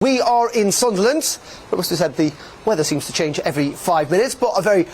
We are in Sunderland. I must have said the weather seems to change every 5 minutes, but a very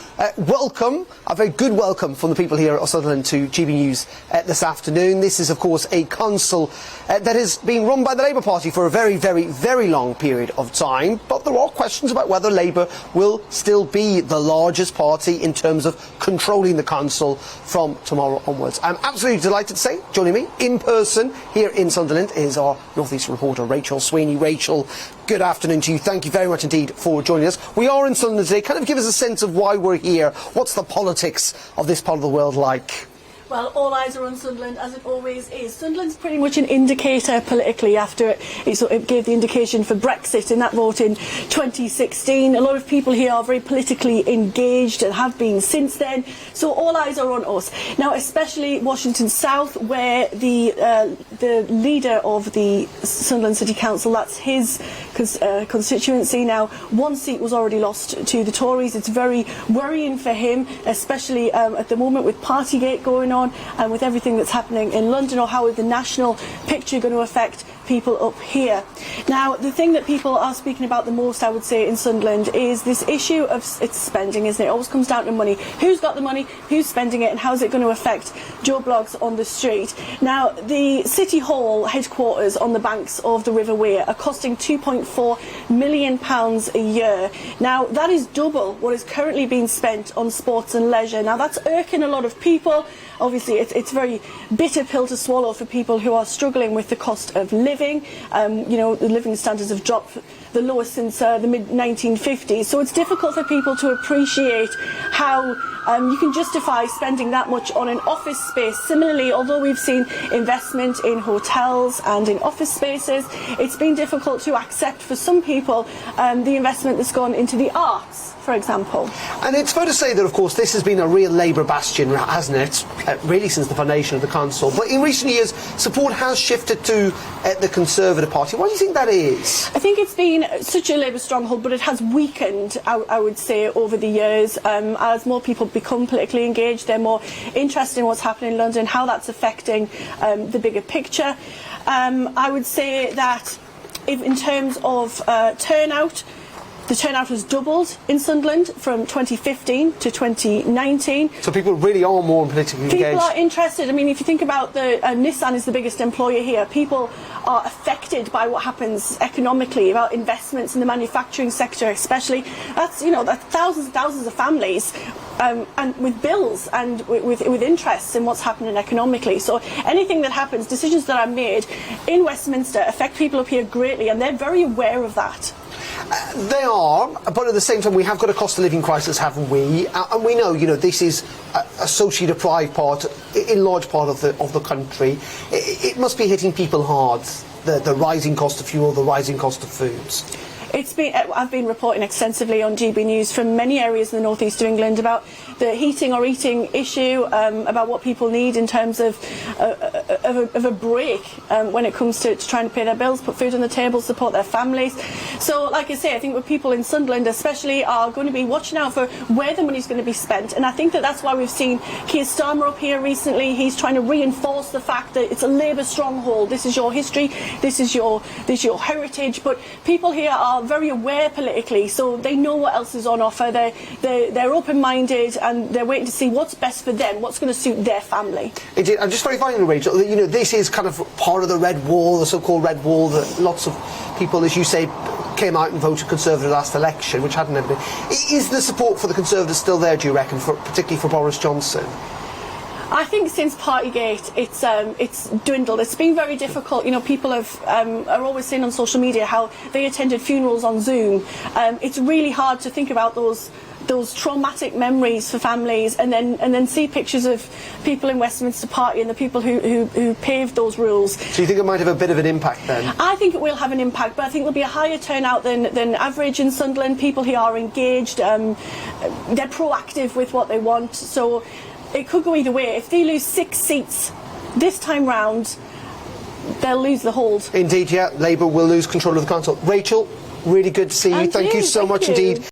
good welcome from the people here at Sunderland to GBNews this afternoon. This is, of course, a council that has been run by the Labour Party for a very long period of time, but there are questions about whether Labour will still be the largest party in terms of controlling the council from tomorrow onwards. I'm absolutely delighted to say, joining me in person here in Sunderland is our North East reporter, Rachel Sweeney. Rachel, good afternoon to you. Thank you very much indeed for joining us. We are in Sunderland today. Kind of give us a sense of why we're here. What's the politics of this part of the world like? Well, all eyes are on Sunderland, as it always is. Sunderland's pretty much an indicator politically after it gave the indication for Brexit in that vote in 2016. A lot of people here are very politically engaged and have been since then. So all eyes are on us. Now, especially Washington South, where the leader of the Sunderland City Council, that's his constituency now, one seat was already lost to the Tories. It's very worrying for him, especially at the moment with Partygate going on and with everything that's happening in London, or how is the national picture going to affect people up here. Now, the thing that people are speaking about the most, I would say, in Sunderland is this issue of its spending, isn't it? It always comes down to money. Who's got the money, who's spending it, and how's it going to affect Joe Bloggs on the street? Now, the City Hall headquarters on the banks of the River Wear are costing £2.4 million a year. Now, that is double what is currently being spent on sports and leisure. Now, that's irking a lot of people. Obviously, it's a very bitter pill to swallow for people who are struggling with the cost of living. You know, the living standards have dropped the lowest since the mid-1950s. So it's difficult for people to appreciate how you can justify spending that much on an office space. Similarly, although we've seen investment in hotels and in office spaces, it's been difficult to accept for some people the investment that's gone into the arts, for example. And it's fair to say that, of course, this has been a real Labour bastion, hasn't it? Really since the foundation of the council. But in recent years, support has shifted to the Conservative Party. Why do you think that is? I think it's been such a Labour stronghold, but it has weakened, I would say, over the years. As more people become politically engaged, they're more interested in what's happening in London, how that's affecting the bigger picture. I would say that if in terms of turnout, the turnout has doubled in Sunderland from 2015 to 2019. So people really are more politically engaged? People are interested. I mean, if you think about Nissan is the biggest employer here. People are affected by what happens economically, about investments in the manufacturing sector especially. That's, you know, that's thousands and thousands of families and with bills and with interests in what's happening economically. So anything that happens, decisions that are made in Westminster affect people up here greatly, and they're very aware of that. They are, but at the same time we have got a cost of living crisis, haven't we? And we know, you know, this is a socially deprived part, in large part of the country. It must be hitting people hard, the rising cost of fuel, the rising cost of foods. I've been reporting extensively on GBNews from many areas in the northeast of England about the heating or eating issue, about what people need in terms of a break when it comes to trying to pay their bills, put food on the table, support their families. So, like I say, I think people in Sunderland especially are going to be watching out for where the money's going to be spent, and I think that's why we've seen Keir Starmer up here recently. He's trying to reinforce the fact that it's a Labour stronghold. This is your history, this is your heritage, but people here are very aware politically, so they know what else is on offer. They're open-minded and they're waiting to see what's best for them, what's going to suit their family. I'm just very finally, Rachel, you know, this is kind of part of the Red Wall, the so-called Red Wall, that lots of people, as you say, came out and voted Conservative last election, which hadn't ever been. Is the support for the Conservatives still there, do you reckon, particularly for Boris Johnson? I think since Partygate, it's dwindled. It's been very difficult. You know, people are always saying on social media how they attended funerals on Zoom. It's really hard to think about those traumatic memories for families, and then see pictures of people in Westminster Party and the people who paved those rules. So you think it might have a bit of an impact then? I think it will have an impact, but I think there'll be a higher turnout than average in Sunderland. People who are engaged, they're proactive with what they want. So it could go either way. If they lose 6 seats this time round, they'll lose the hold. Indeed, yeah. Labour will lose control of the council. Rachel, really good to see you. Thank you so much indeed.